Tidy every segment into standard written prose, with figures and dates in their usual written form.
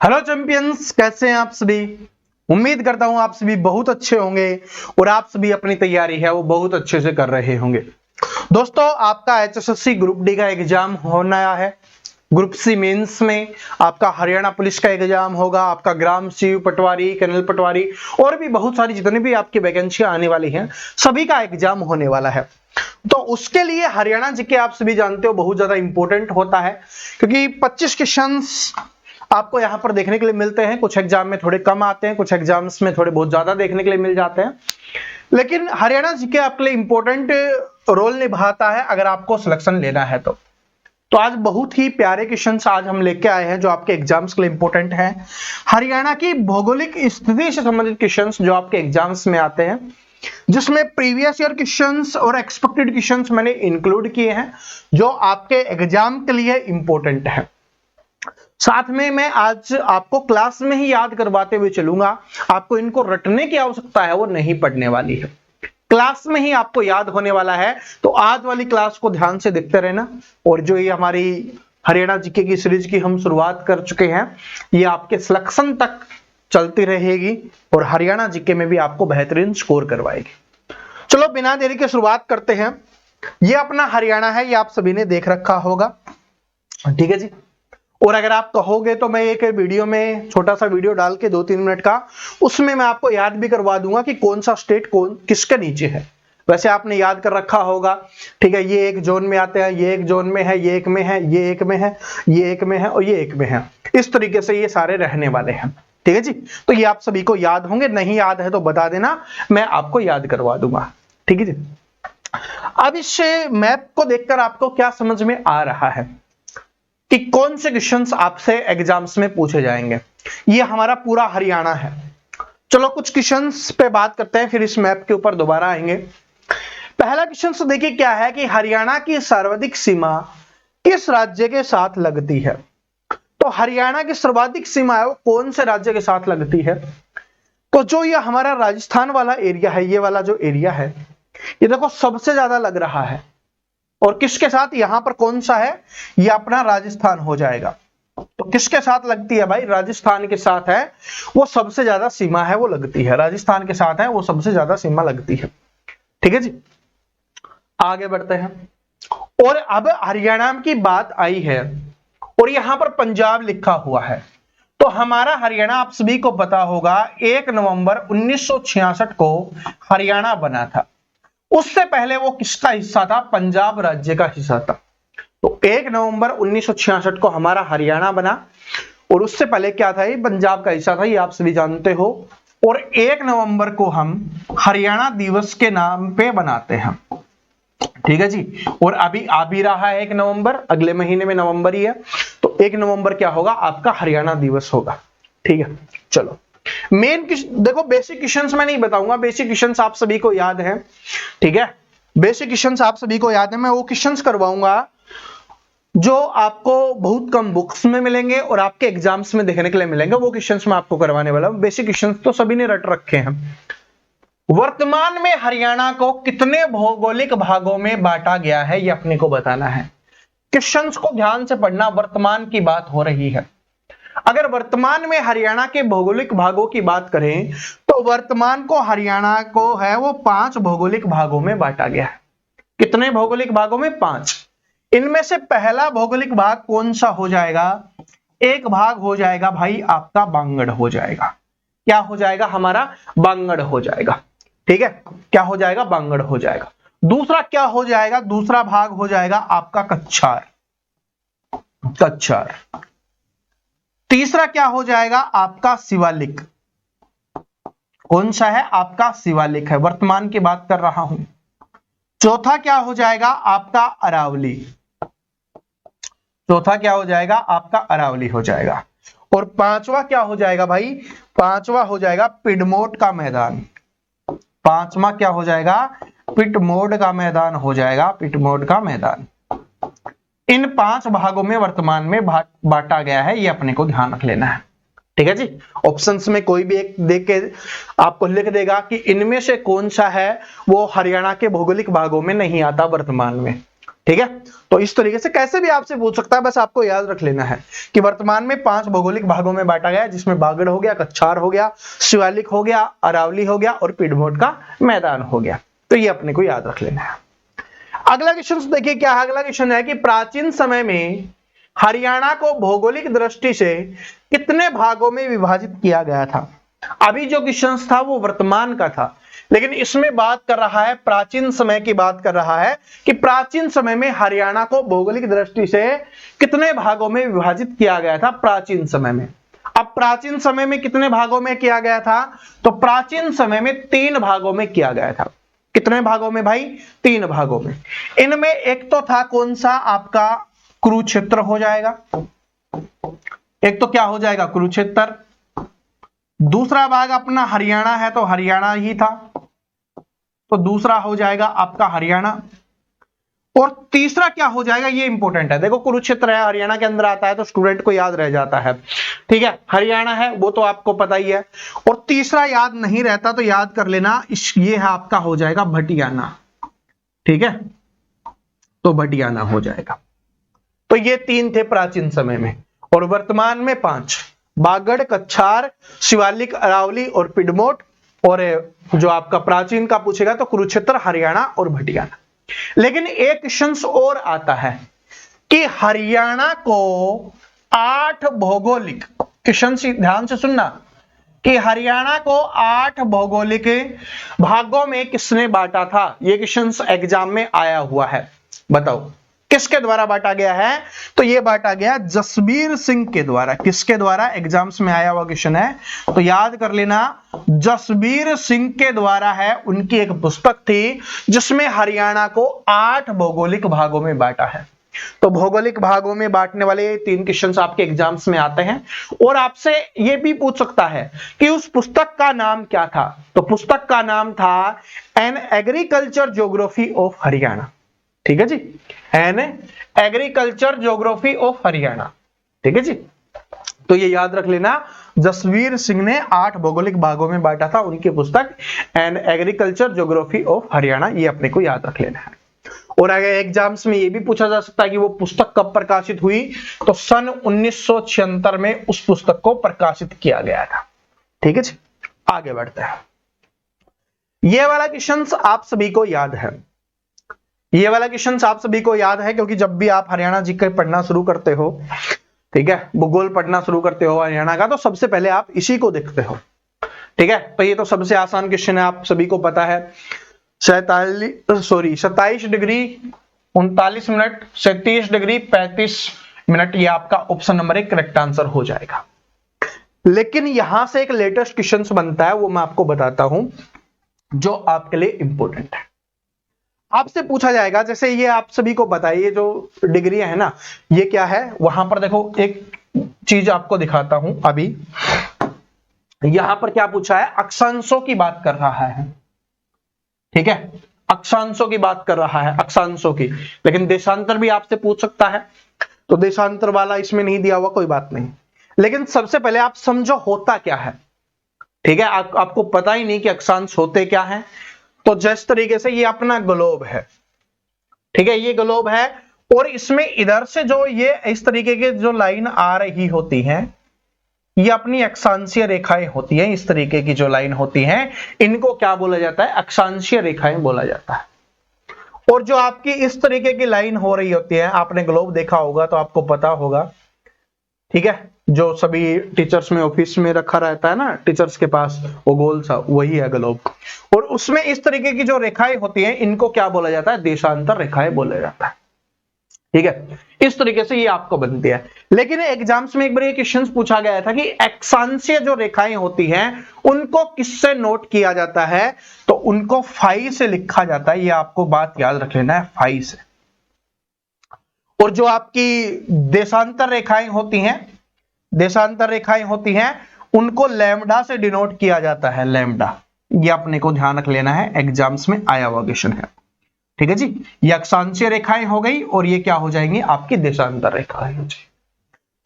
Hello champions, कैसे हैं आप सभी। उम्मीद करता हूं आप सभी बहुत अच्छे होंगे और आप सभी अपनी तैयारी है वो बहुत अच्छे से कर रहे होंगे। दोस्तों, आपका एचएसएससी ग्रुप डी का एग्जाम होना है। ग्रुप सी मेंस में आपका हरियाणा पुलिस का एग्जाम होगा, आपका ग्राम सीयू पटवारी, कर्नल पटवारी और भी बहुत सारी जितनी भी आपकी वैकेंसियां आने वाली हैं सभी का एग्जाम होने वाला है। तो उसके लिए हरियाणा जीके आप सभी जानते हो बहुत ज्यादा इंपॉर्टेंट होता है, क्योंकि 25 क्वेश्चंस आपको यहां पर देखने के लिए मिलते हैं। कुछ एग्जाम में थोड़े कम आते हैं, कुछ एग्जाम्स में थोड़े बहुत ज्यादा देखने के लिए मिल जाते हैं, लेकिन हरियाणा जीके आपके लिए इंपॉर्टेंट रोल निभाता है अगर आपको सिलेक्शन लेना है तो आज बहुत ही प्यारे क्वेश्चंस आज हम लेके आए हैं जो आपके एग्जाम्स के लिए इंपॉर्टेंट हैं। हरियाणा की भौगोलिक स्थिति से संबंधित क्वेश्चंस जो आपके एग्जाम्स में आते हैं, जिसमें प्रीवियस ईयर क्वेश्चंस और एक्सपेक्टेड क्वेश्चंस मैंने इंक्लूड किए हैं जो आपके एग्जाम के लिए इंपॉर्टेंट है। साथ में मैं आज आपको क्लास में ही याद करवाते हुए चलूंगा, आपको इनको रटने की आवश्यकता है वो नहीं पढ़ने वाली है, क्लास में ही आपको याद होने वाला है। तो आज वाली क्लास को ध्यान से देखते रहना। और जो ये हमारी हरियाणा जीके की सीरीज की हम शुरुआत कर चुके हैं, ये आपके सिलेक्शन तक चलती रहेगी और हरियाणा जीके में भी आपको बेहतरीन स्कोर करवाएगी। चलो बिना देरी के शुरुआत करते हैं। ये अपना हरियाणा है, ये आप सभी ने देख रखा होगा, ठीक है जी। और अगर आप कहोगे तो मैं एक वीडियो में छोटा सा वीडियो डाल के 2-3 मिनट का, उसमें मैं आपको याद भी करवा दूंगा कि कौन सा स्टेट कौन किसके नीचे है। वैसे आपने याद कर रखा होगा, ठीक है। ये एक जोन में आते हैं, ये एक जोन में है, ये एक में है, ये एक में है, ये एक में है और ये एक में है। इस तरीके से ये सारे रहने वाले हैं, ठीक है जी। तो ये आप सभी को याद होंगे, नहीं याद है तो बता देना, मैं आपको याद करवा दूंगा, ठीक है जी। अब इस मैप को देखकर आपको क्या समझ में आ रहा है कि कौन से क्वेश्चंस आपसे एग्जाम्स में पूछे जाएंगे। ये हमारा पूरा हरियाणा है। चलो कुछ क्वेश्चंस पे बात करते हैं, फिर इस मैप के ऊपर दोबारा आएंगे। पहला क्वेश्चन देखिए क्या है कि हरियाणा की सर्वाधिक सीमा किस राज्य के साथ लगती है। तो हरियाणा की सर्वाधिक सीमा है वो कौन से राज्य के साथ लगती है। तो जो ये हमारा राजस्थान वाला एरिया है, ये वाला जो एरिया है, ये देखो सबसे ज्यादा लग रहा है। और किसके साथ, यहां पर कौन सा है, ये अपना राजस्थान हो जाएगा। तो किसके साथ लगती है भाई, राजस्थान के साथ है, वो सबसे ज्यादा सीमा है वो लगती है, राजस्थान के साथ है वो सबसे ज्यादा सीमा लगती है, ठीक है जी। आगे बढ़ते हैं। और अब हरियाणा की बात आई है और यहां पर पंजाब लिखा हुआ है। तो हमारा हरियाणा आप सभी को पता होगा 1 नवंबर 1966 को हरियाणा बना था। उससे पहले वो किसका हिस्सा था, पंजाब राज्य का हिस्सा था। तो 1 नवंबर 1966 को हमारा हरियाणा बना और उससे पहले क्या था, ये पंजाब का हिस्सा था, ये आप सभी जानते हो। और 1 नवंबर को हम हरियाणा दिवस के नाम पे बनाते हैं, ठीक है जी। और अभी आ भी रहा है 1 नवंबर, अगले महीने में नवंबर ही है, तो 1 नवंबर क्या होगा, आपका हरियाणा दिवस होगा, ठीक है। चलो मेन देखो, बेसिक क्वेश्चंस मैं नहीं बताऊंगा, बेसिक क्वेश्चंस आप सभी को याद है, ठीक है। बेसिक क्वेश्चंस आप सभी को याद है, मैं वो क्वेश्चंस करवाऊंगा जो आपको बहुत कम बुक्स में मिलेंगे और आपके एग्जाम्स में देखने के लिए मिलेंगे, वो क्वेश्चंस मैं आपको करवाने वाला हूं। बेसिक क्वेश्चंस तो सभी ने रट रखे हैं। वर्तमान में हरियाणा को कितने भौगोलिक भागों में बांटा गया है, ये अपने को बताना है। क्वेश्चंस को ध्यान से पढ़ना, वर्तमान की बात हो रही है। अगर वर्तमान में हरियाणा के भौगोलिक भागों की बात करें तो वर्तमान को हरियाणा को है वो 5 भौगोलिक भागों में बांटा गया है। कितने भौगोलिक भागों में, 5। इनमें से पहला भौगोलिक भाग कौन सा हो जाएगा, एक भाग हो जाएगा भाई आपका बांगड़ हो जाएगा। क्या हो जाएगा, हमारा बांगड़ हो जाएगा, ठीक है। क्या हो जाएगा, बांगड़ हो जाएगा। दूसरा क्या हो जाएगा, दूसरा भाग हो जाएगा आपका कच्छार, कच्छार। तीसरा क्या हो जाएगा, आपका शिवालिक। कौन सा है, आपका शिवालिक है, वर्तमान की बात कर रहा हूं। चौथा क्या हो जाएगा, आपका अरावली। चौथा क्या हो जाएगा, आपका अरावली हो जाएगा। और पांचवा क्या हो जाएगा भाई, पांचवा हो जाएगा पिडमोट का मैदान। पांचवा क्या हो जाएगा, पिटमोड का मैदान हो जाएगा, पिटमोड का मैदान। इन 5 भागों में वर्तमान में बांटा गया है, ये अपने को ध्यान रख लेना है, ठीक है जी। ऑप्शंस में कोई भी एक देख के आपको लिख देगा कि इनमें से कौन सा है वो हरियाणा के भौगोलिक भागों में नहीं आता वर्तमान में, ठीक है, तो इस तरीके से कैसे भी आपसे पूछ सकता है, बस आपको याद रख लेना है कि वर्तमान में 5 भौगोलिक भागों में बांटा गया है, जिसमें बागड़ हो गया, कछार हो गया, शिवालिक हो गया, अरावली हो गया और पिडमोट का मैदान हो गया। तो ये अपने को याद रख लेना है। अगला क्वेश्चन देखिए क्या है। अगला क्वेश्चन है कि प्राचीन समय में हरियाणा को भौगोलिक दृष्टि से कितने भागों में विभाजित किया गया था। अभी जो क्वेश्चन था वो वर्तमान का था, लेकिन इसमें बात कर रहा है प्राचीन समय की बात कर रहा है कि प्राचीन समय में हरियाणा को भौगोलिक दृष्टि से कितने भागों में विभाजित किया गया था प्राचीन समय में। अब प्राचीन समय में कितने भागों में किया गया था, तो प्राचीन समय में 3 भागों में किया गया था। कितने भागों में भाई, 3 भागों में। इनमें एक तो था कौन सा, आपका कुरुक्षेत्र हो जाएगा, एक तो क्या हो जाएगा कुरुक्षेत्र, दूसरा भाग अपना हरियाणा है तो हरियाणा ही था, तो दूसरा हो जाएगा आपका हरियाणा, और तीसरा क्या हो जाएगा, ये इंपॉर्टेंट है। देखो कुरुक्षेत्र है, हरियाणा के अंदर आता है तो स्टूडेंट को याद रह जाता है, ठीक है, हरियाणा है वो तो आपको पता ही है, और तीसरा याद नहीं रहता तो याद कर लेना, ये है आपका हो जाएगा भटियाना, ठीक है, तो भटियाना हो जाएगा। तो ये 3 थे प्राचीन समय में, और वर्तमान में 5, बागड़, कछार, शिवालिक, अरावली और पिडमोट, और जो आपका प्राचीन का पूछेगा तो कुरुक्षेत्र, हरियाणा और भटियाना। लेकिन एक क्वेश्चन और आता है कि हरियाणा को 8 भौगोलिक, क्वेश्चन ध्यान से सुनना, कि हरियाणा को 8 भौगोलिक भागों में किसने बांटा था। ये क्वेश्चन एग्जाम में आया हुआ है, बताओ किसके द्वारा बांटा गया है, तो ये बांटा गया जसबीर सिंह के द्वारा। किसके द्वारा, एग्जाम्स में आया हुआ क्वेश्चन है, तो याद कर लेना जसबीर सिंह के द्वारा है। उनकी एक पुस्तक थी जिसमें हरियाणा को 8 भौगोलिक भागों में बांटा है। तो भौगोलिक भागों में बांटने वाले 3 क्वेश्चन आपके एग्जाम्स में आते हैं, और आपसे ये भी पूछ सकता है कि उस पुस्तक का नाम क्या था, तो पुस्तक का नाम था an agriculture geography of Haryana, ठीक है जी, an agriculture geography of Haryana, ठीक है जी। तो ये याद रख लेना, जसवीर सिंह ने 8 भौगोलिक भागों में बांटा था, उनकी पुस्तक N agriculture geography of Haryana, ये अपने को याद रख लेना है। और अगर एग्जाम्स में ये भी पूछा जा सकता है कि वो पुस्तक कब प्रकाशित हुई, तो सन 1976 में उस पुस्तक को प्रकाशित किया गया था, ठीक है जी। आगे बढ़ते हैं। ये वाला क्वेश्चन आप सभी को याद है, ये वाला क्वेश्चन आप सभी को याद है, क्योंकि जब भी आप हरियाणा जीके पढ़ना शुरू करते हो, ठीक है, भूगोल पढ़ना शुरू करते हो हरियाणा का, तो सबसे पहले आप इसी को देखते हो, ठीक है। तो ये तो सबसे आसान क्वेश्चन है, आप सभी को पता है। 27 डिग्री 39 मिनट, 37 डिग्री 35 मिनट, ये आपका ऑप्शन नंबर 1 करेक्ट आंसर हो जाएगा। लेकिन यहां से एक लेटेस्ट क्वेश्चन बनता है, वो मैं आपको बताता हूं, जो आपके लिए इंपॉर्टेंट है। आपसे पूछा जाएगा, जैसे ये आप सभी को बताइए जो डिग्री है ना, ये क्या है, वहां पर देखो एक चीज आपको दिखाता हूं। अभी यहां पर क्या पूछा है, अक्षांशों की बात कर रहा है, ठीक है, अक्षांशों की बात कर रहा है, अक्षांशों की। लेकिन देशांतर भी आपसे पूछ सकता है, तो देशांतर वाला इसमें नहीं दिया हुआ, कोई बात नहीं। लेकिन सबसे पहले आप समझो होता क्या है, ठीक है। आपको पता ही नहीं कि अक्षांश होते क्या है। तो जिस तरीके से ये अपना ग्लोब है, ठीक है, ये ग्लोब है, और इसमें इधर से जो ये इस तरीके के जो लाइन आ रही होती हैं, ये अपनी अक्षांशीय रेखाएं होती हैं। इस तरीके की जो लाइन होती हैं, इनको क्या बोला जाता है, अक्षांशीय रेखाएं बोला जाता है। और जो आपकी इस तरीके की लाइन हो रही होती है, आपने ग्लोब देखा होगा तो आपको पता होगा, ठीक है, जो सभी टीचर्स में ऑफिस में रखा रहता है ना टीचर्स के पास, वो गोल सा, वही है ग्लोब। और उसमें इस तरीके की जो रेखाएं होती हैं, इनको क्या बोला जाता है, देशांतर रेखाएं बोला जाता है, ठीक है। इस तरीके से ये आपको बनती है। लेकिन एग्जाम्स में एक बार ये क्वेश्चन पूछा गया था कि अक्षांशीय जो रेखाएं होती हैं, उनको किससे नोट किया जाता है, तो उनको फाई से लिखा जाता है। ये आपको बात याद रख लेना है, फाई से। और जो आपकी देशांतर रेखाएं होती हैं, देशांतर रेखाएं होती हैं, उनको लैम्डा से डिनोट किया जाता है, लैम्डा। ये अपने को ध्यान रख लेना है, एग्जाम्स में आया हुआ क्वेश्चन है, ठीक है जी। ये अक्षांशीय रेखाएं हो गई, और ये क्या हो जाएंगी, आपकी देशांतर रेखाएं हो जाएंगी।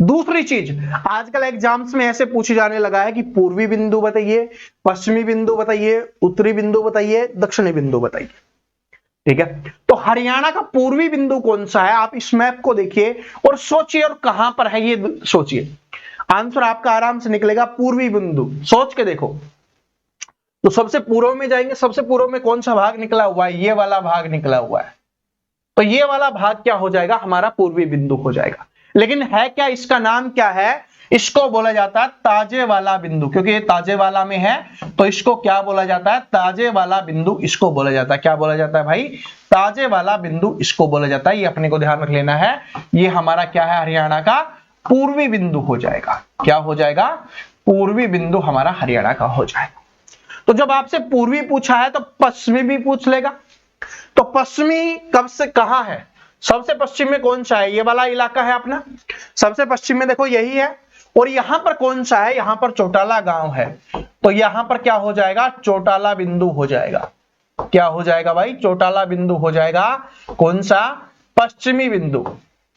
दूसरी चीज आजकल एग्जाम्स में ऐसे पूछे जाने लगा है कि पूर्वी बिंदु बताइए, पश्चिमी बिंदु बताइए, उत्तरी बिंदु बताइए, दक्षिणी बिंदु बताइए। ठीक है, तो हरियाणा का पूर्वी बिंदु कौन सा है? आप इस मैप को देखिए और सोचिए और कहां पर है ये सोचिए। आंसर आपका आराम से निकलेगा पूर्वी बिंदु। सोच के देखो, तो सबसे पूर्व में जाएंगे, सबसे पूर्व में कौन सा भाग निकला हुआ है? ये वाला भाग निकला हुआ है, तो ये वाला भाग क्या हो जाएगा? हमारा पूर्वी बिंदु हो जाएगा। लेकिन है क्या, इसका नाम क्या है? इसको बोला जाता है ताजे वाला बिंदु, क्योंकि ये ताजे वाला में है, तो इसको क्या बोला जाता है? ताजे वाला बिंदु इसको बोला जाता है। क्या बोला जाता है भाई? ताजे वाला बिंदु इसको बोला जाता है। ये अपने को ध्यान रख लेना है। ये हमारा क्या है? हरियाणा का पूर्वी बिंदु हो जाएगा। क्या हो जाएगा? पूर्वी बिंदु हमारा हरियाणा का हो जाएगा। तो जब आपसे पूर्वी पूछा है तो पश्चिमी भी पूछ लेगा। तो पश्चिमी कब से कहां है? सबसे पश्चिम में कौन सा है? ये वाला इलाका है अपना, सबसे पश्चिम में देखो यही है। और यहां पर कौन सा है? यहां पर चौटाला गांव है, तो यहां पर क्या हो जाएगा? चौटाला बिंदु हो जाएगा। क्या हो जाएगा भाई? चौटाला बिंदु हो जाएगा। कौन सा? पश्चिमी बिंदु।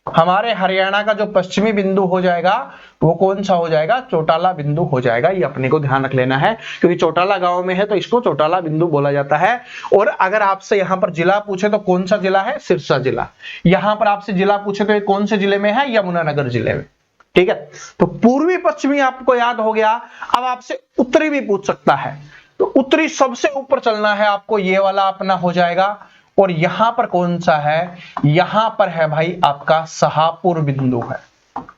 हमारे हरियाणा का जो पश्चिमी बिंदु हो जाएगा वो कौन सा हो जाएगा? चौटाला बिंदु हो जाएगा। ये अपने को ध्यान रख लेना है, क्योंकि चौटाला गांव में है तो इसको चौटाला बिंदु बोला जाता है। और अगर आपसे यहां पर जिला पूछे तो कौन सा जिला है? सिरसा जिला। यहां पर आपसे जिला पूछे तो ये कौन से जिले में है? यमुनानगर जिले में। ठीक है, तो पूर्वी पश्चिमी आपको याद हो गया। अब आपसे उत्तरी भी पूछ सकता है, तो उत्तरी सबसे ऊपर चलना है आपको, ये वाला अपना हो जाएगा। और यहां पर कौन सा है? यहां पर है भाई आपका शाहपुर बिंदु है।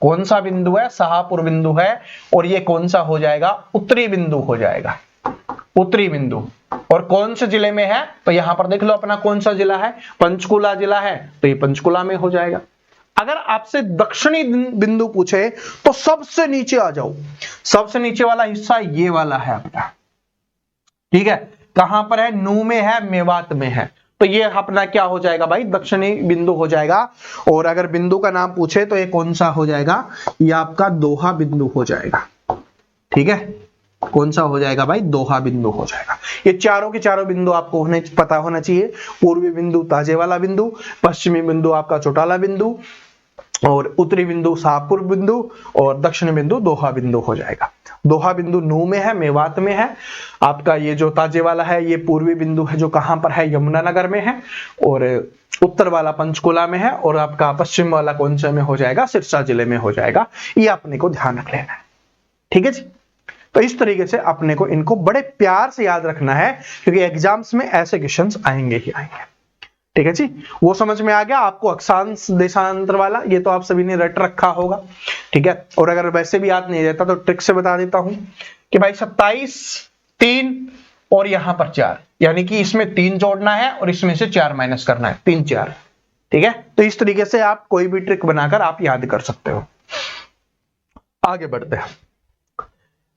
कौन सा बिंदु है? शाहपुर बिंदु है। और ये कौन सा हो जाएगा? उत्तरी बिंदु हो जाएगा। उत्तरी बिंदु। और कौन से जिले में है? तो यहां पर देख लो अपना कौन सा जिला है? पंचकुला जिला है, तो ये पंचकुला में हो जाएगा। अगर आपसे दक्षिणी बिंदु पूछे तो सबसे नीचे आ जाओ। सबसे नीचे वाला हिस्सा ये वाला है अपना। ठीक है, कहां पर है? नू में है, मेवात में है, तो ये अपना क्या हो जाएगा भाई? दक्षिणी बिंदु हो जाएगा। और अगर बिंदु का नाम पूछे तो ये कौन सा हो जाएगा? ये आपका दोहा बिंदु हो जाएगा। ठीक है, कौन सा हो जाएगा भाई? दोहा बिंदु हो जाएगा। ये चारों के चारों बिंदु आपको पता होना चाहिए। पूर्वी बिंदु ताजे वाला बिंदु, पश्चिमी बिंदु आपका चौटाला बिंदु, और उत्तरी बिंदु शाहपुर बिंदु, और दक्षिणी बिंदु दोहा बिंदु हो जाएगा। दोहा बिंदु नू में है, मेवात में है। आपका ये जो ताजे वाला है ये पूर्वी बिंदु है, जो कहां पर है? यमुनानगर में है। और उत्तर वाला पंचकुला में है। और आपका पश्चिम वाला कौन से में हो जाएगा? सिरसा जिले में हो जाएगा। ये अपने को ध्यान रख लेना है। ठीक है जी, तो इस तरीके से अपने को इनको बड़े प्यार से याद रखना है, क्योंकि एग्जाम्स में ऐसे क्वेश्चंस आएंगे ही आएंगे। ठीक है जी, वो समझ में आ गया आपको? अक्षांश देशांतर वाला ये तो आप सभी ने रट रखा होगा। ठीक है, और अगर वैसे भी याद नहीं रहता तो ट्रिक से बता देता हूं कि भाई 27, 3 और यहां पर 4, यानी कि इसमें 3 जोड़ना है और इसमें से 4 माइनस करना है, 3 4। ठीक है, तो इस तरीके से आप कोई भी ट्रिक बनाकर आप याद कर सकते हो। आगे बढ़ते हैं।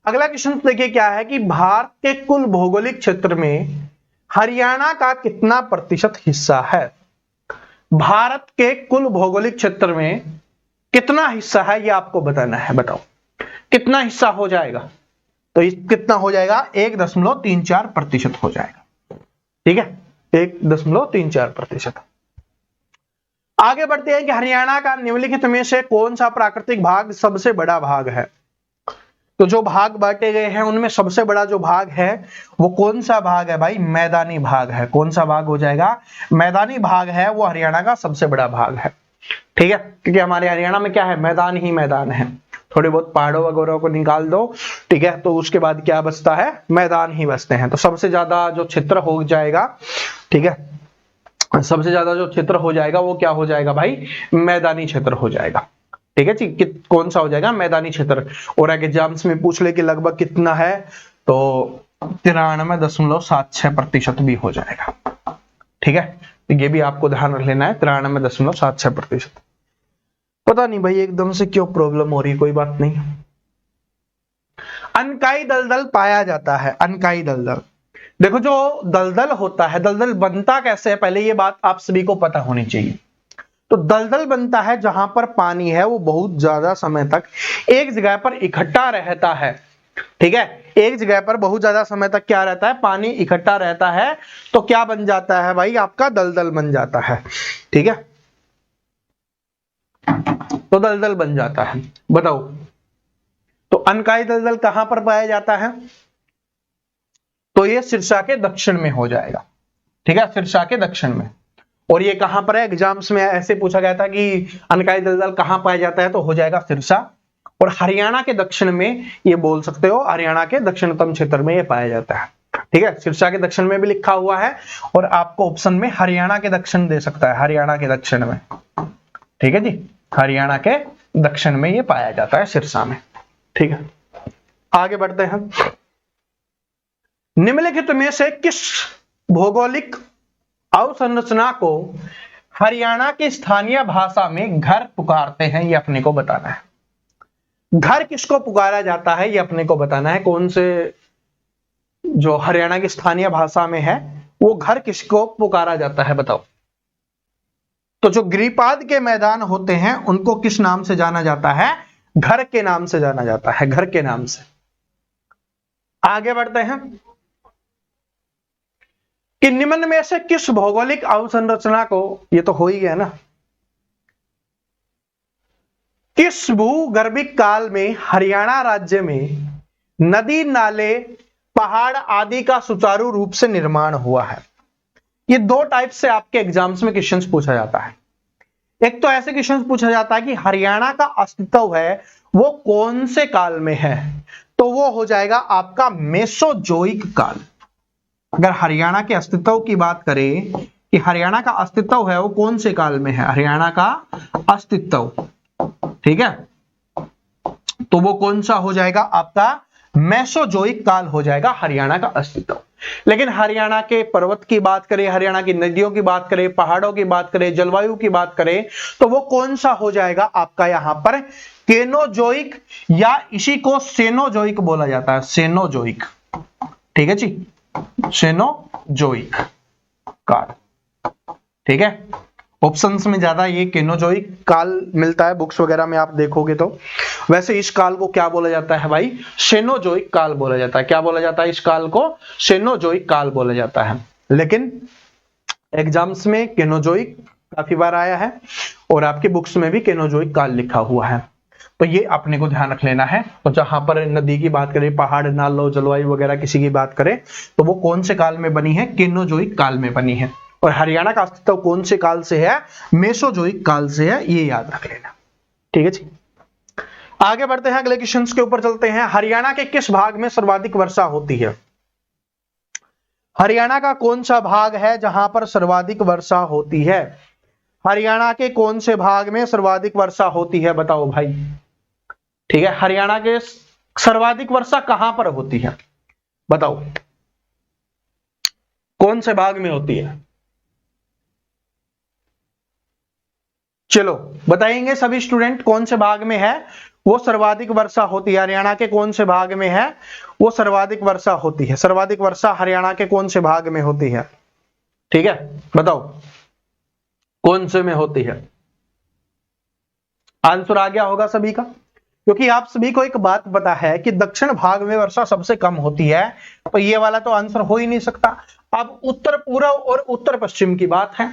अगला क्वेश्चन देखिए क्या है कि भारत के कुल भौगोलिक क्षेत्र में हरियाणा का कितना प्रतिशत हिस्सा है? भारत के कुल भौगोलिक क्षेत्र में कितना हिस्सा है ये आपको बताना है। बताओ कितना हिस्सा हो जाएगा? तो कितना हो जाएगा? 1.34% हो जाएगा। ठीक है, 1.34%। आगे बढ़ते हैं कि हरियाणा का निम्नलिखित में से कौन सा प्राकृतिक भाग सबसे बड़ा भाग है? तो जो भाग बांटे गए हैं उनमें सबसे बड़ा जो भाग है वो कौन सा भाग है भाई? मैदानी भाग है। कौन सा भाग हो जाएगा? मैदानी भाग है, वो हरियाणा का सबसे बड़ा भाग है। ठीक है, क्योंकि हमारे हरियाणा में क्या है? मैदान ही मैदान है। थोड़े बहुत पहाड़ों वगैरह को निकाल दो, ठीक है, तो उसके बाद क्या बचता है? मैदान ही बचते हैं। तो सबसे ज्यादा जो क्षेत्र हो जाएगा, ठीक है, सबसे ज्यादा जो क्षेत्र हो जाएगा वो क्या हो जाएगा भाई? मैदानी क्षेत्र हो जाएगा। ठीक है जी, कौन सा हो जाएगा? मैदानी क्षेत्र। और एग्जाम्स में पूछ ले कि लगभग कितना है, तो 93.76% भी हो जाएगा। ठीक है, तो ये भी आपको ध्यान रख लेना है, 93.76%। पता नहीं भाई एकदम से क्यों प्रॉब्लम हो रही, कोई बात नहीं। अनकाई दलदल पाया जाता है। अनकाई दलदल, देखो जो दलदल होता है, दलदल बनता कैसे है पहले ये बात आप सभी को पता होनी चाहिए। तो दलदल बनता है जहां पर पानी है वो बहुत ज्यादा समय तक एक जगह पर इकट्ठा रहता है। ठीक है, एक जगह पर बहुत ज्यादा समय तक क्या रहता है? पानी इकट्ठा रहता है, तो क्या बन जाता है भाई? आपका दलदल बन जाता है। ठीक है, तो दलदल बन जाता है। बताओ तो अनकाई दलदल कहां पर पाया जाता है? तो ये सिरसा के दक्षिण में हो जाएगा। ठीक है, सिरसा के दक्षिण में। और ये कहां पर है, एग्जाम्स में ऐसे पूछा गया था कि अनकाई दलदल कहां पाया जाता है, तो हो जाएगा सिरसा। और हरियाणा के दक्षिण में ये बोल सकते हो, हरियाणा के दक्षिणतम क्षेत्र में ये पाया जाता है। ठीक है, सिरसा के दक्षिण में भी लिखा हुआ है और आपको ऑप्शन में हरियाणा के दक्षिण दे सकता है, हरियाणा के दक्षिण में। ठीक है जी, हरियाणा के दक्षिण में ये पाया जाता है, सिरसा में। ठीक है, आगे बढ़ते हैं। निम्नलिखित में से किस भौगोलिक अवसंरचना को हरियाणा की स्थानीय भाषा में घर पुकारते हैं, ये अपने को बताना है। घर किसको पुकारा जाता है, ये अपने को बताना है। कौन से जो हरियाणा की स्थानीय भाषा में है वो घर किसको पुकारा जाता है, बताओ। तो जो गिरिपाद के मैदान होते हैं उनको किस नाम से जाना जाता है, घर के नाम से जाना जाता है, घर के नाम से। आगे बढ़ते हैं कि निम्न में से किस भौगोलिक अवसंरचना को, ये तो हो ही गया ना, किस भूगर्भिक काल में हरियाणा राज्य में नदी नाले पहाड़ आदि का सुचारू रूप से निर्माण हुआ है। ये दो टाइप से आपके एग्जाम्स में क्वेश्चंस पूछा जाता है। एक तो ऐसे क्वेश्चंस पूछा जाता है कि हरियाणा का अस्तित्व है वो कौन से काल में है, तो वो हो जाएगा आपका मेसोजोइक काल। अगर हरियाणा के अस्तित्व की बात करें कि हरियाणा का अस्तित्व है वो कौन से काल में है, हरियाणा का अस्तित्व, ठीक है, तो वो कौन सा हो जाएगा आपका मेसोजोइक काल हो जाएगा हरियाणा का अस्तित्व। लेकिन हरियाणा के पर्वत की बात करें, हरियाणा की नदियों की बात करें, पहाड़ों की बात करें, जलवायु की बात करें, तो वो कौन सा हो जाएगा आपका यहां पर केनोजोइक, या इसी को सेनोजोइक बोला जाता है, सेनोजोइक। ठीक है जी, सेनोजोइक काल। ठीक है, ऑप्शंस में ज्यादा ये केनोजोइक काल मिलता है, बुक्स वगैरह में आप देखोगे तो। वैसे इस काल को क्या बोला जाता है भाई, सेनोजोइक काल बोला जाता है। क्या बोला जाता है इस काल को, सेनोजोइक काल बोला जाता है। लेकिन एग्जाम्स में केनोजोइक काफी बार आया है और आपके बुक्स में भी केनोजोइक काल लिखा हुआ है, तो ये अपने को ध्यान रख लेना है। तो जहां पर नदी की बात करें, पहाड़, नालों, जलवायु वगैरह किसी की बात करें, तो वो कौन से काल में बनी है, केनोजोइक काल में बनी है। और हरियाणा का अस्तित्व कौन से काल से है, मेसोजोइक काल से है, ये याद रख लेना। ठीक है जी, आगे बढ़ते हैं, अगले क्वेश्चन के ऊपर चलते हैं। हरियाणा के किस भाग में सर्वाधिक वर्षा होती है, हरियाणा का कौन सा भाग है जहां पर सर्वाधिक वर्षा होती है, हरियाणा के कौन से भाग में सर्वाधिक वर्षा होती है, बताओ भाई। ठीक है, हरियाणा के सर्वाधिक वर्षा कहां पर होती है, बताओ, कौन से भाग में होती है। चलो बताएंगे सभी स्टूडेंट कौन से भाग में है वो सर्वाधिक वर्षा होती है, हरियाणा के कौन से भाग में है वो सर्वाधिक वर्षा होती है, सर्वाधिक वर्षा हरियाणा के कौन से भाग में होती है। ठीक है, बताओ कौन से में होती है। आंसर आ गया होगा सभी का, क्योंकि आप सभी को एक बात पता है कि दक्षिण भाग में वर्षा सबसे कम होती है, तो ये वाला तो आंसर हो ही नहीं सकता। अब उत्तर पूर्व और उत्तर पश्चिम की बात है,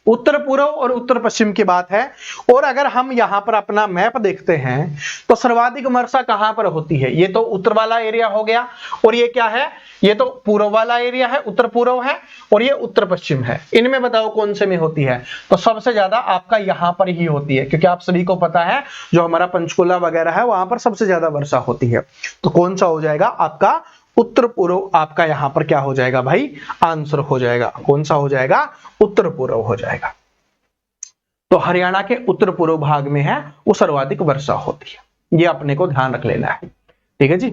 उत्तर पूर्व और उत्तर पश्चिम की बात है। और अगर हम यहां पर अपना मैप देखते हैं तो सर्वाधिक वर्षा कहां पर होती है, ये तो उत्तर वाला एरिया हो गया, और ये क्या है, ये तो पूर्व वाला एरिया है, उत्तर पूर्व है, और ये उत्तर पश्चिम है। इनमें बताओ कौन से में होती है, तो सबसे ज्यादा आपका यहां पर ही होती है, क्योंकि आप सभी को पता है जो हमारा पंचकुला वगैरह है वहां पर सबसे ज्यादा वर्षा होती है। तो कौन सा हो जाएगा आपका उत्तर पूर्व, आपका यहां पर क्या हो जाएगा भाई, आंसर हो जाएगा, कौन सा हो जाएगा, उत्तर पूर्व हो जाएगा। तो हरियाणा के उत्तर पूर्व भाग में है वो सर्वाधिक वर्षा होती है, ये अपने को ध्यान रख लेना है। ठीक है जी,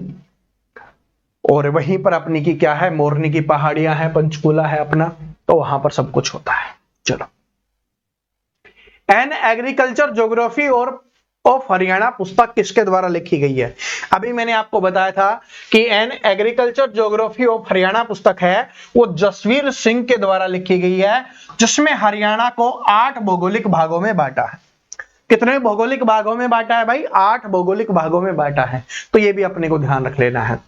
और वहीं पर अपनी की क्या है, मोरनी की पहाड़ियां है, पंचकुला है अपना, तो वहां पर सब कुछ होता है। चलो, एन एग्रीकल्चर ज्योग्राफी और ऑफ हरियाणा पुस्तक किसके द्वारा लिखी गई है। अभी मैंने आपको बताया था कि N agriculture geography of Haryana पुस्तक है वो जसवीर सिंह के द्वारा लिखी गई है, जिसमें हरियाणा को 8 भौगोलिक भागों में बांटा है। कितने भौगोलिक भागों में बांटा है भाई, 8 भौगोलिक भागों में बांटा है, तो ये भी अपने को ध्यान रख लेना है।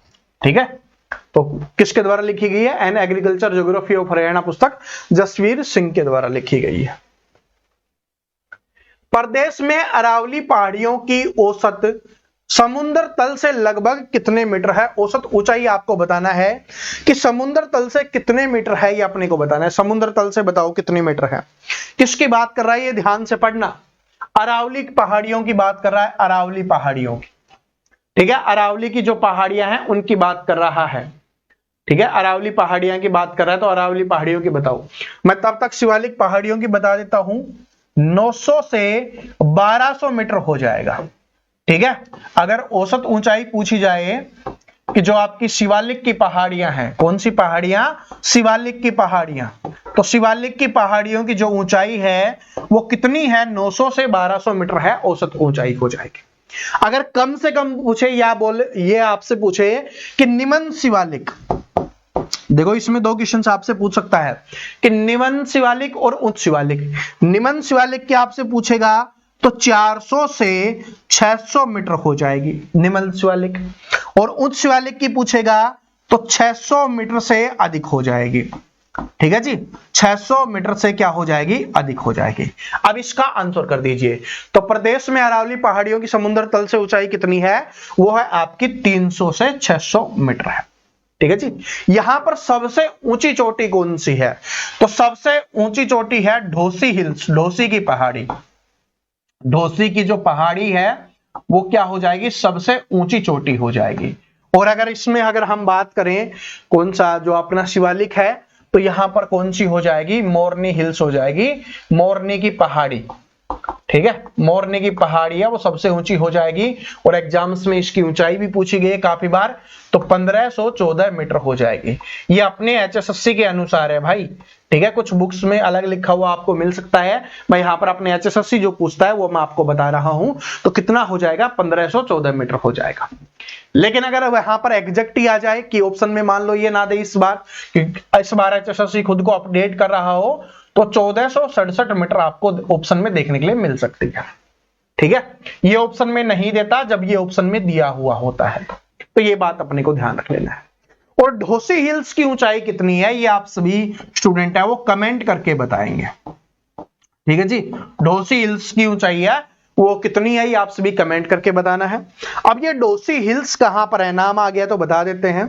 ठीक है, तो किसके द्वारा लिखी गई है, N agriculture geography of Haryana पुस्तक जसवीर सिंह के द्वारा लिखी गई है। प्रदेश में अरावली पहाड़ियों की औसत समुद्र तल से लगभग कितने मीटर है? औसत ऊंचाई आपको बताना है कि समुद्र तल से कितने मीटर है, ये अपने को बताना है। समुद्र तल से बताओ कितने मीटर है। किसकी बात कर रहा है ये ध्यान से पढ़ना। अरावली पहाड़ियों की बात कर रहा है, अरावली पहाड़ियों की, ठीक है। अरावली की जो पहाड़ियां हैं उनकी बात कर रहा है, ठीक है। अरावली पहाड़ियां की बात कर रहा है तो अरावली पहाड़ियों की बताओ। मैं तब तक शिवालिक पहाड़ियों की बता देता हूं। 900 से 1200 मीटर हो जाएगा, ठीक है। अगर औसत ऊंचाई पूछी जाए कि जो आपकी शिवालिक की पहाड़ियां हैं, कौन सी पहाड़ियां? शिवालिक की पहाड़ियां। तो शिवालिक की पहाड़ियों की जो ऊंचाई है वो कितनी है? 900 से 1200 मीटर है, औसत ऊंचाई हो जाएगी। अगर कम से कम पूछे या ये आपसे पूछे कि निम्न शिवालिक, देखो इसमें दो क्वेश्चन आपसे पूछ सकता है कि निम्न शिवालिक और उच्च शिवालिक। निम्न शिवालिक की आपसे पूछेगा तो 400 से 600 मीटर हो जाएगी निम्न शिवालिक, और उच्च शिवालिक की पूछेगा तो 600 मीटर से अधिक हो जाएगी, ठीक है जी। 600 मीटर से क्या हो जाएगी? अधिक हो जाएगी। अब इसका आंसर कर दीजिए। तो प्रदेश में अरावली पहाड़ियों की समुद्र तल से ऊंचाई कितनी है? वो है आपकी 300 से 600 मीटर है, ठीक है जी। यहां पर सबसे ऊंची चोटी कौन सी है? तो सबसे ऊंची चोटी है ढोसी हिल्स, ढोसी की पहाड़ी। ढोसी की जो पहाड़ी है वो क्या हो जाएगी? सबसे ऊंची चोटी हो जाएगी। और अगर इसमें अगर हम बात करें कौन सा जो अपना शिवालिक है, तो यहां पर कौन सी हो जाएगी? मोरनी हिल्स हो जाएगी, मोरनी की पहाड़ी, ठीक है। मोरनी की पहाड़ी है वो सबसे ऊंची हो जाएगी, और एग्जाम्स में इसकी ऊंचाई भी पूछी गई है काफी बार, तो 1514 मीटर हो जाएगी। ये अपने HSSC के अनुसार है भाई, ठीक है। कुछ बुक्स में अलग लिखा हुआ आपको मिल सकता है, मैं यहाँ पर अपने HSSC जो पूछता है वो मैं आपको बता रहा हूं। तो कितना हो जाएगा? 1514 मीटर हो जाएगा। लेकिन अगर वहां पर एग्जैक्ट ही आ जाए कि ऑप्शन में मान लो ये ना दे इस बार HSSC खुद को अपडेट कर रहा हो, तो 1467 मीटर आपको ऑप्शन में देखने के लिए मिल सकती है, ठीक है। ये ऑप्शन में नहीं देता जब ये ऑप्शन में दिया हुआ होता है, तो ये बात अपने को ध्यान रख लेना है। और ढोसी हिल्स की ऊंचाई कितनी है ये आप सभी स्टूडेंट है वो कमेंट करके बताएंगे, ठीक है जी। ढोसी हिल्स की ऊंचाई है वो कितनी है ये आप सभी कमेंट करके बताना है। अब ये ढोसी हिल्स कहां पर है? नाम आ गया तो बता देते हैं।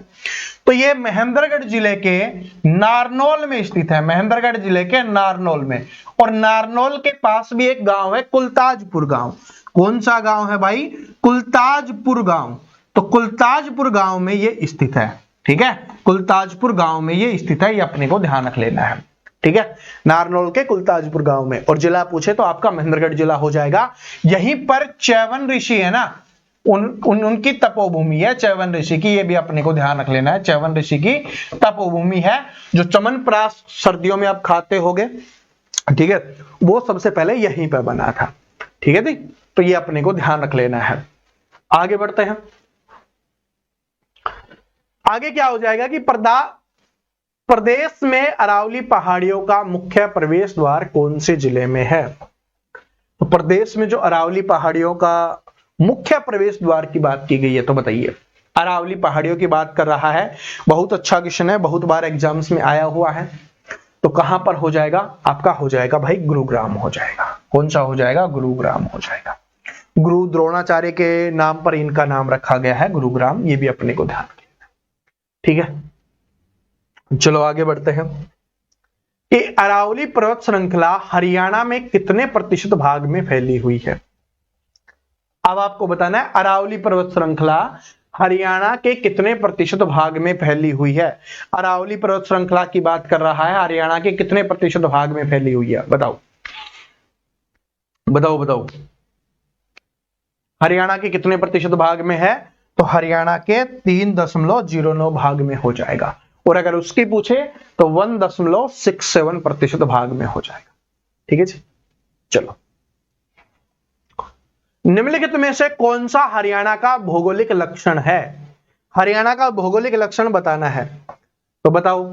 तो ये महेंद्रगढ़ जिले के नारनौल में स्थित है, महेंद्रगढ़ जिले के नारनौल में। और नारनौल के पास भी एक गांव है कुलताजपुर गांव। कौन सा गांव है भाई? कुलताजपुर गांव। तो कुलताजपुर गांव में ये स्थित है, ठीक है। कुलताजपुर गांव में ये स्थित है, ये अपने को ध्यान रख लेना है, ठीक है। नारनौल के कुलताजपुर गांव में। और जिला पूछे तो आपका महेंद्रगढ़ जिला हो जाएगा। यहीं पर च्यवन ऋषि है ना, उनकी तपोभूमि है च्यवन ऋषि की, ये भी अपने को ध्यान रख लेना है। च्यवन ऋषि की तपोभूमि है, जो चमनप्राश सर्दियों में आप खाते होगे, ठीक है, वो सबसे पहले यहीं पर बना था, ठीक है जी। तो ये अपने को ध्यान रख लेना है। आगे बढ़ते हैं। आगे क्या हो जाएगा कि प्रदेश में अरावली पहाड़ियों का मुख्य प्रवेश द्वार कौन से जिले में है? तो प्रदेश में जो अरावली पहाड़ियों का मुख्य प्रवेश द्वार की बात की गई है, तो बताइए। अरावली पहाड़ियों की बात कर रहा है, बहुत अच्छा क्वेश्चन है, बहुत बार एग्जाम्स में आया हुआ है। तो कहां पर हो जाएगा? आपका हो जाएगा भाई गुरुग्राम हो जाएगा। कौन सा हो जाएगा? गुरुग्राम हो जाएगा। गुरु द्रोणाचार्य के नाम पर इनका नाम रखा गया है गुरुग्राम, ये भी अपने को ध्यान रखना, ठीक है। चलो आगे बढ़ते हैं कि अरावली पर्वत श्रृंखला हरियाणा में कितने प्रतिशत भाग में फैली हुई है? अब आपको बताना है अरावली पर्वत श्रृंखला हरियाणा के कितने प्रतिशत भाग में फैली हुई है। अरावली पर्वत श्रृंखला की बात कर रहा है, हरियाणा के कितने प्रतिशत भाग में फैली हुई है? बताओ बताओ बताओ। हरियाणा के कितने प्रतिशत भाग में है? तो हरियाणा के 3.09 भाग में हो जाएगा। और अगर उसकी पूछे तो 1.67 प्रतिशत भाग में हो जाएगा, ठीक है जी। चलो, निम्नलिखित में से कौन सा हरियाणा का भौगोलिक लक्षण है? हरियाणा का भौगोलिक लक्षण बताना है, तो बताओ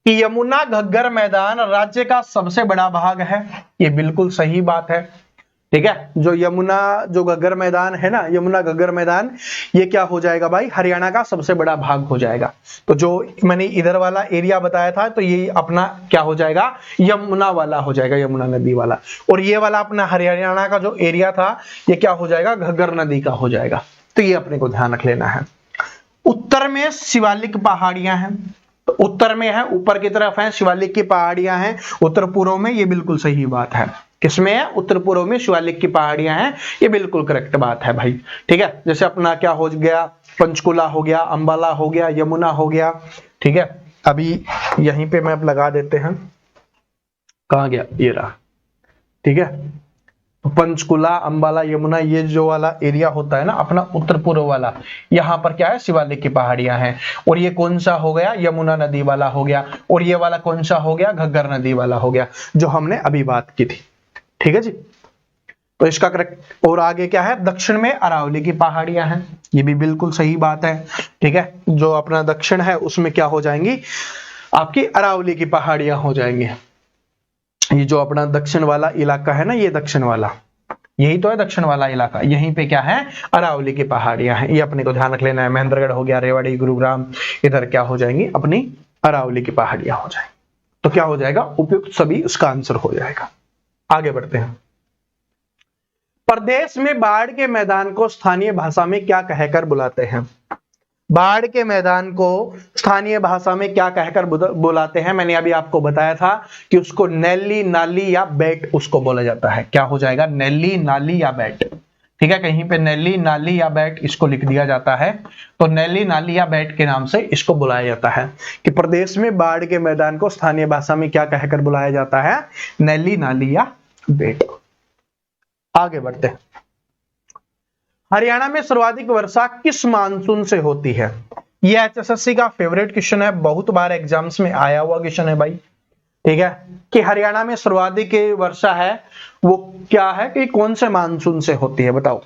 कि यमुना घग्गर मैदान राज्य का सबसे बड़ा भाग है। ये बिल्कुल सही बात है, ठीक है। जो यमुना जो घग्गर मैदान है ना, यमुना घग्गर मैदान, ये क्या हो जाएगा भाई? हरियाणा का सबसे बड़ा भाग हो जाएगा। तो जो मैंने इधर वाला एरिया बताया था, तो ये अपना क्या हो जाएगा? यमुना वाला हो जाएगा, यमुना नदी वाला। और ये वाला अपना हरियाणा का जो एरिया था, ये क्या हो जाएगा? घग्गर नदी का हो जाएगा। तो ये अपने को ध्यान रख लेना है। उत्तर में शिवालिक पहाड़ियां हैं, तो उत्तर में है, ऊपर की तरफ है, शिवालिक की पहाड़ियां हैं। उत्तर पूर्व में, ये बिल्कुल सही बात है। किसमें है? उत्तर पूर्व में शिवालिक की पहाड़ियां हैं, ये बिल्कुल करेक्ट बात है भाई। ठीक है, जैसे अपना क्या हो गया, पंचकुला हो गया, अंबाला हो गया, यमुना हो गया। ठीक है, अभी यहीं पे मैप लगा देते हैं, कहां गया, ये रहा। ठीक है, पंचकुला, अंबाला, यमुना, ये जो वाला एरिया होता है ना अपना उत्तर पूर्व वाला, यहाँ पर क्या है, शिवालिक की पहाड़ियां हैं। और ये कौन सा हो गया, यमुना नदी वाला हो गया। और ये वाला कौन सा हो गया, घग्गर नदी वाला हो गया, जो हमने अभी बात की थी। ठीक है जी, तो इसका करेक्ट। और आगे क्या है, दक्षिण में अरावली की पहाड़ियां हैं, ये भी बिल्कुल सही बात है। ठीक है, जो अपना दक्षिण है उसमें क्या हो जाएंगी, आपकी अरावली की पहाड़ियां हो जाएंगी। ये जो अपना दक्षिण वाला इलाका है ना, ये दक्षिण वाला, यही तो है दक्षिण वाला इलाका, यहीं पे क्या है, अरावली की पहाड़ियां हैं। ये अपने को ध्यान रख लेना है। महेंद्रगढ़ हो गया, रेवाड़ी, गुरुग्राम, इधर क्या हो जाएंगी, अपनी अरावली की पहाड़ियां हो जाएंगी। तो क्या हो जाएगा, उपयुक्त सभी इसका आंसर हो जाएगा। आगे बढ़ते हैं। प्रदेश में बाढ़ के मैदान को स्थानीय भाषा में क्या कहकर बुलाते हैं? बाढ़ के मैदान को स्थानीय भाषा में क्या कहकर बुलाते हैं? मैंने अभी आपको बताया था कि उसको नैली, नाली या बैट उसको बोला जाता है। क्या हो जाएगा, नैली, नाली या बैट। ठीक है, कहीं पे नैली, नाली या बैट इसको लिख दिया जाता है, तो नैली, नाली या बैट के नाम से इसको बुलाया जाता है। कि प्रदेश में बाढ़ के मैदान को स्थानीय भाषा में क्या कहकर बुलाया जाता है, नैली, नाली या बैट। आगे बढ़ते हैं। हरियाणा में सर्वाधिक वर्षा किस मानसून से होती है? ये एचएसएससी का फेवरेट क्वेश्चन है, बहुत बार एग्जाम्स में आया हुआ क्वेश्चन है भाई। ठीक है, कि हरियाणा में सर्वाधिक वर्षा है वो क्या है, कि कौन से मानसून से होती है, बताओ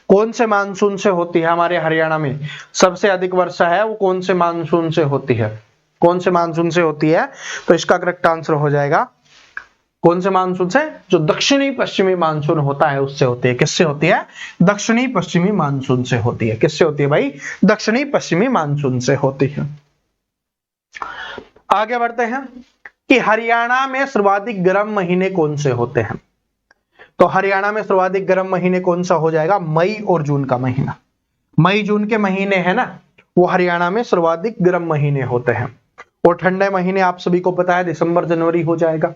कौन से मानसून से होती है? हमारे हरियाणा में सबसे अधिक वर्षा है वो कौन से मानसून से होती है? कौन से मानसून से होती है? तो इसका करेक्ट आंसर हो जाएगा कौन से मानसून से, जो दक्षिणी पश्चिमी मानसून होता है उससे होती है। किससे होती है, दक्षिणी पश्चिमी मानसून से होती है। किससे होती है भाई, दक्षिणी पश्चिमी मानसून से होती है। आगे बढ़ते हैं कि हरियाणा में सर्वाधिक गर्म महीने कौन से होते हैं? तो हरियाणा में सर्वाधिक गर्म महीने कौन सा हो जाएगा, मई और जून का महीना। मई जून के महीने है ना, वो हरियाणा में सर्वाधिक गर्म महीने होते हैं। और ठंडे महीने आप सभी को पता है दिसंबर, जनवरी हो जाएगा।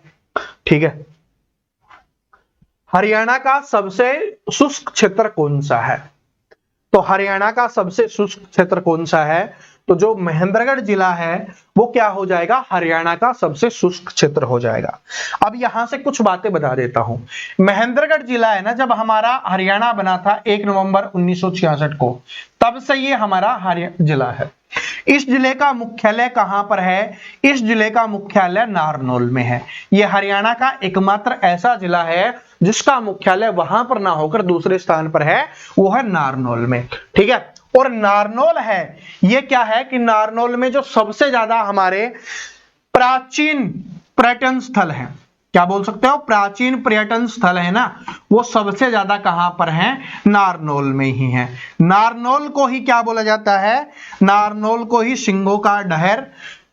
ठीक है, हरियाणा का सबसे शुष्क क्षेत्र कौन सा है? तो हरियाणा का सबसे शुष्क क्षेत्र कौन सा है? तो जो महेंद्रगढ़ जिला है वो क्या हो जाएगा, हरियाणा का सबसे शुष्क क्षेत्र हो जाएगा। अब यहां से कुछ बातें बता देता हूं। महेंद्रगढ़ जिला है ना, जब हमारा हरियाणा बना था 1 नवंबर 1966 को, तब से ये हमारा हरियाणा जिला है। इस जिले का मुख्यालय कहां पर है? इस जिले का मुख्यालय नारनौल में है। यह हरियाणा का एकमात्र ऐसा जिला है जिसका मुख्यालय वहां पर ना होकर दूसरे स्थान पर है, वो है नारनौल में। ठीक है, और नारनौल है, ये क्या है कि नारनौल में जो सबसे ज्यादा हमारे प्राचीन पर्यटन स्थल है, क्या बोल सकते हो, प्राचीन पर्यटन स्थल है ना, वो सबसे ज्यादा कहां पर है, नारनौल में ही है। नारनौल को ही क्या बोला जाता है, नारनौल को ही सिंगों का डहर,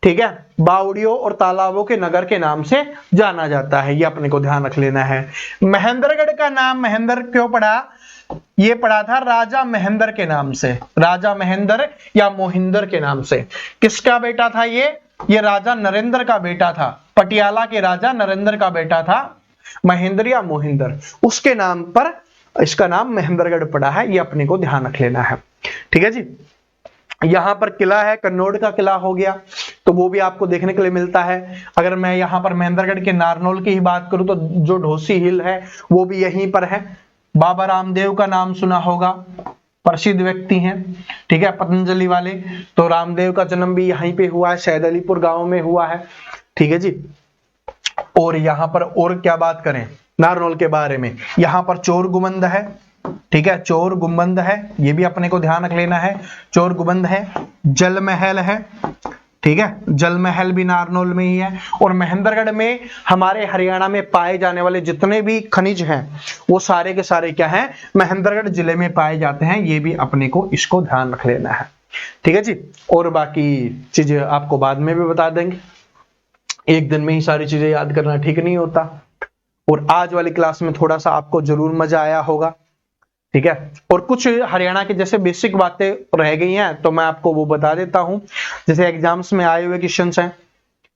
ठीक है, बावड़ियों और तालाबों के नगर के नाम से जाना जाता है। ये अपने को ध्यान रख लेना है। महेंद्रगढ़ का नाम महेंद्र क्यों पड़ा? ये पड़ा था राजा महेंद्र के नाम से, राजा महेंद्र या मोहिंदर के नाम से। किसका बेटा था ये राजा नरेंद्र का बेटा था। पटियाला के राजा नरेंद्र का बेटा था महेंद्र या मोहिंदर, उसके नाम पर इसका नाम महेंद्रगढ़ पड़ा है। ये अपने को ध्यान रख लेना है। ठीक है जी, यहां पर किला है, कन्नौड़ का किला हो गया, तो वो भी आपको देखने के लिए मिलता है। अगर मैं यहां पर महेंद्रगढ़ के नारनौल की ही बात करूं तो जो ढोसी हिल है वो भी यहीं पर है। बाबा रामदेव का नाम सुना होगा, प्रसिद्ध व्यक्ति हैं, ठीक है, पतंजलि वाले। तो रामदेव का जन्म भी यहीं पे हुआ है, सैद अलीपुर गांव में हुआ है। ठीक है जी, और यहां पर और क्या बात करें नारनौल के बारे में, यहां पर चोर गुंबद है। ठीक है, चोर गुंबद है, ये भी अपने को ध्यान रख लेना है। चोर गुंबद है, जल महल है, ठीक है, जल महल भी नारनौल में ही है। और महेंद्रगढ़ में हमारे हरियाणा में पाए जाने वाले जितने भी खनिज हैं वो सारे के सारे क्या हैं, महेंद्रगढ़ जिले में पाए जाते हैं। ये भी अपने को इसको ध्यान रख लेना है। ठीक है जी, और बाकी चीजें आपको बाद में भी बता देंगे, एक दिन में ही सारी चीजें याद करना ठीक नहीं होता। और आज वाली क्लास में थोड़ा सा आपको जरूर मजा आया होगा। ठीक है। और कुछ हरियाणा के जैसे बेसिक बातें रह गई हैं तो मैं आपको वो बता देता हूं, जैसे एग्जाम्स में आए हुए क्वेश्चन हैं,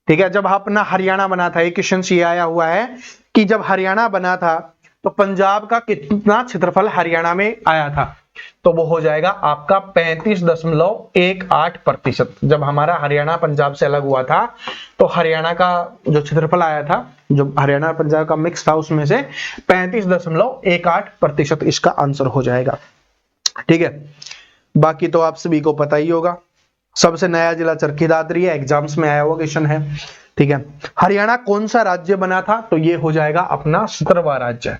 ठीक है। जब अपना हरियाणा बना था, एक क्वेश्चन ये आया हुआ है कि जब हरियाणा बना था तो पंजाब का कितना क्षेत्रफल हरियाणा में आया था, तो वो हो जाएगा आपका 35.18%। जब हमारा हरियाणा पंजाब से अलग हुआ था तो हरियाणा का जो क्षेत्रफल आया था, जो हरियाणा पंजाब का मिक्स था, उसमें से 35.18% इसका आंसर हो जाएगा, ठीक है। बाकी तो आप सभी को पता ही होगा। सबसे नया जिला चरखी दादरी है, एग्जाम्स में आया हुआ क्वेश्चन है, ठीक है। हरियाणा कौन सा राज्य बना था, तो ये हो जाएगा अपना 17वां राज्य।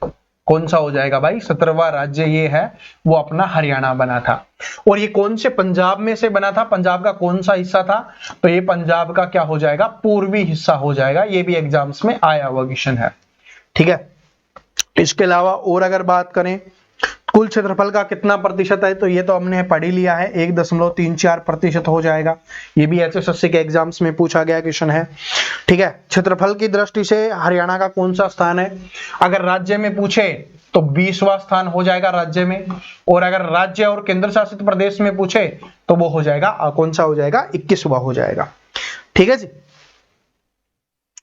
कौन सा हो जाएगा भाई, 17वां राज्य ये है, वो अपना हरियाणा बना था। और ये कौन से पंजाब में से बना था, पंजाब का कौन सा हिस्सा था, तो ये पंजाब का क्या हो जाएगा, पूर्वी हिस्सा हो जाएगा। ये भी एग्जाम्स में आया हुआ क्वेश्चन है, ठीक है। इसके अलावा और अगर बात करें कुल क्षेत्रफल का कितना प्रतिशत है, तो ये तो हमने पढ़ ही लिया है, 1.34% हो जाएगा। ये भी HSSC के एग्जाम्स में पूछा गया क्वेश्चन है, ठीक है। क्षेत्रफल की दृष्टि से हरियाणा का कौन सा स्थान है, अगर राज्य में पूछे तो 20वां स्थान हो जाएगा राज्य में, और अगर राज्य और केंद्र शासित प्रदेश में पूछे तो वो हो जाएगा कौन सा हो जाएगा, 21वां हो जाएगा, ठीक है जी।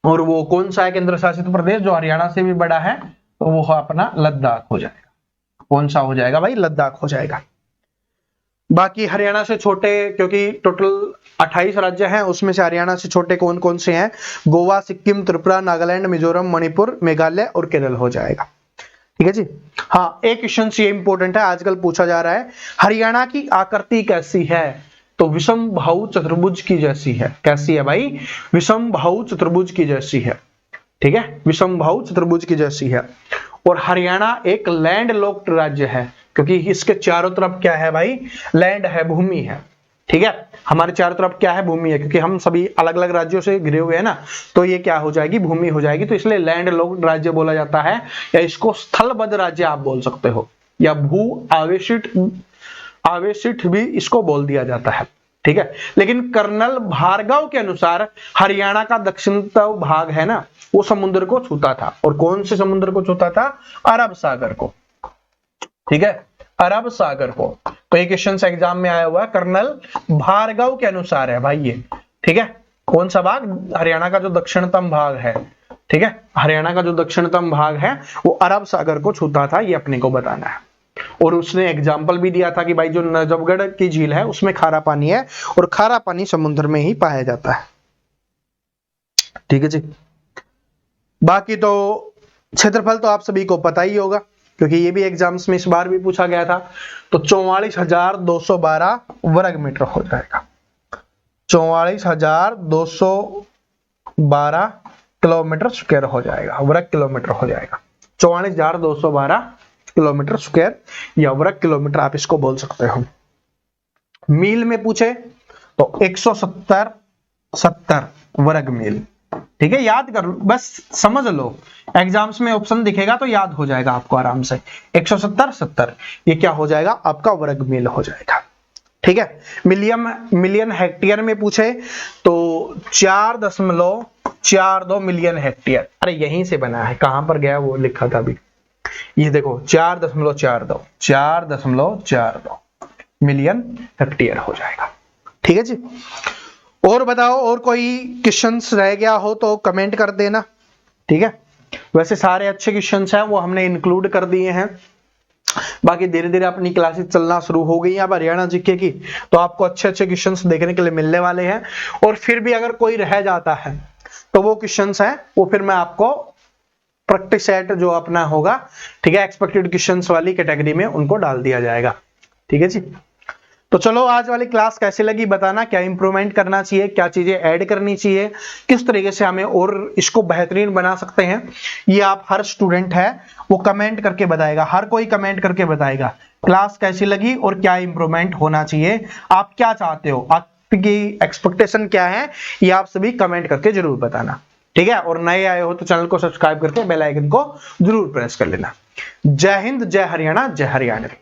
और वो कौन सा है केंद्र शासित प्रदेश जो हरियाणा से भी बड़ा है, तो वो अपना लद्दाख हो जाएगा। कौन सा हो जाएगा भाई, लद्दाख हो जाएगा। बाकी हरियाणा से छोटे, क्योंकि टोटल 28 राज्य हैं, उसमें से हरियाणा से छोटे कौन कौन से हैं, गोवा, सिक्किम, त्रिपुरा, नागालैंड, मिजोरम, मणिपुर, मेघालय और केरल हो जाएगा, ठीक है जी। हाँ, एक क्वेश्चन ये इंपॉर्टेंट है, आजकल पूछा जा रहा है, हरियाणा की आकृति कैसी है, तो विषम बाहु चतुर्भुज की जैसी है। कैसी है भाई, विषम बाहु चतुर्भुज की जैसी है, ठीक है, विषम बाहु चतुर्भुज की जैसी है। और हरियाणा एक लैंड लॉक्ड राज्य है, क्योंकि इसके चारों तरफ क्या है भाई, लैंड है, भूमि है, ठीक है। हमारे चारों तरफ क्या है, भूमि है, क्योंकि हम सभी अलग अलग राज्यों से घिरे हुए हैं ना, तो ये क्या हो जाएगी, भूमि हो जाएगी। तो इसलिए लैंड लॉक्ड राज्य बोला जाता है, या इसको स्थलबद्ध राज्य आप बोल सकते हो, या भू आवेशित भी इसको बोल दिया जाता है, ठीक है। लेकिन कर्नल भार्गव के अनुसार हरियाणा का दक्षिणतम भाग है ना, वो समुद्र को छूता था। और कौन से समुद्र को छूता था, अरब सागर को, ठीक है, अरब सागर को। तो ये क्वेश्चन एग्जाम में आया हुआ है, कर्नल भार्गव के अनुसार है भाई ये, ठीक है। कौन सा भाग, हरियाणा का जो दक्षिणतम भाग है, ठीक है, हरियाणा का जो दक्षिणतम भाग है वो अरब सागर को छूता था, ये अपने को बताना है। और उसने एग्जाम्पल भी दिया था कि भाई जो नजफगढ़ की झील है उसमें खारा पानी है, और खारा पानी समुद्र में ही पाया जाता है, ठीक है जी। बाकी तो क्षेत्रफल तो आप सभी को पता ही होगा, क्योंकि ये भी एग्जाम्स में इस बार भी पूछा गया था। तो 44,212 वर्ग मीटर हो जाएगा, 44,212 किलोमीटर स्क्वायर हो जाएगा, वर्ग किलोमीटर हो जाएगा। 44,212 किलोमीटर स्क्वायर या वर्ग किलोमीटर आप इसको बोल सकते हो। मील में पूछे तो 170 वर्ग मील, ठीक है। याद कर लो, बस समझ लो, एग्जाम्स में ऑप्शन दिखेगा तो याद हो जाएगा आपको आराम से। 170 ये क्या हो जाएगा, आपका वर्ग मील हो जाएगा, ठीक है। मिलियन हेक्टेयर में पूछे तो 4.42 मिलियन हेक्टेयर। अरे यहीं से बना है, कहां पर गया वो लिखा था अभी, ये देखो 4.42 मिलियन हेक्टेयर हो जाएगा, ठीक है जी। और बताओ, और कोई क्वेश्चंस रह गया हो तो कमेंट कर देना, ठीक है। वैसे सारे अच्छे क्वेश्चंस हैं वो हमने इंक्लूड कर दिए हैं। बाकी धीरे धीरे अपनी क्लासेस चलना शुरू हो गई है अब हरियाणा जीके की, तो आपको अच्छे अच्छे क्वेश्चंस देखने के लिए मिलने वाले हैं। और फिर भी अगर कोई रह जाता है तो वो क्वेश्चंस हैं वो फिर मैं आपको प्रैक्टिस सेट जो अपना होगा, ठीक है, एक्सपेक्टेड क्वेश्चंस वाली कैटेगरी में उनको डाल दिया जाएगा, ठीक है जी। तो चलो, आज वाली क्लास कैसी लगी बताना, क्या इंप्रूवमेंट करना चाहिए, क्या चीजें ऐड करनी चाहिए, किस तरीके से हमें और इसको बेहतरीन बना सकते हैं, ये आप हर स्टूडेंट है वो कमेंट करके बताएगा, हर कोई कमेंट करके बताएगा क्लास कैसी लगी और क्या इंप्रूवमेंट होना चाहिए, आप क्या चाहते हो, आपकी एक्सपेक्टेशन क्या है, ये आप सभी कमेंट करके जरूर बताना, ठीक है। और नए आए हो तो चैनल को सब्सक्राइब करके बेल आइकन को जरूर प्रेस कर लेना। जय हिंद, जय हरियाणा, जय हरियाणवी।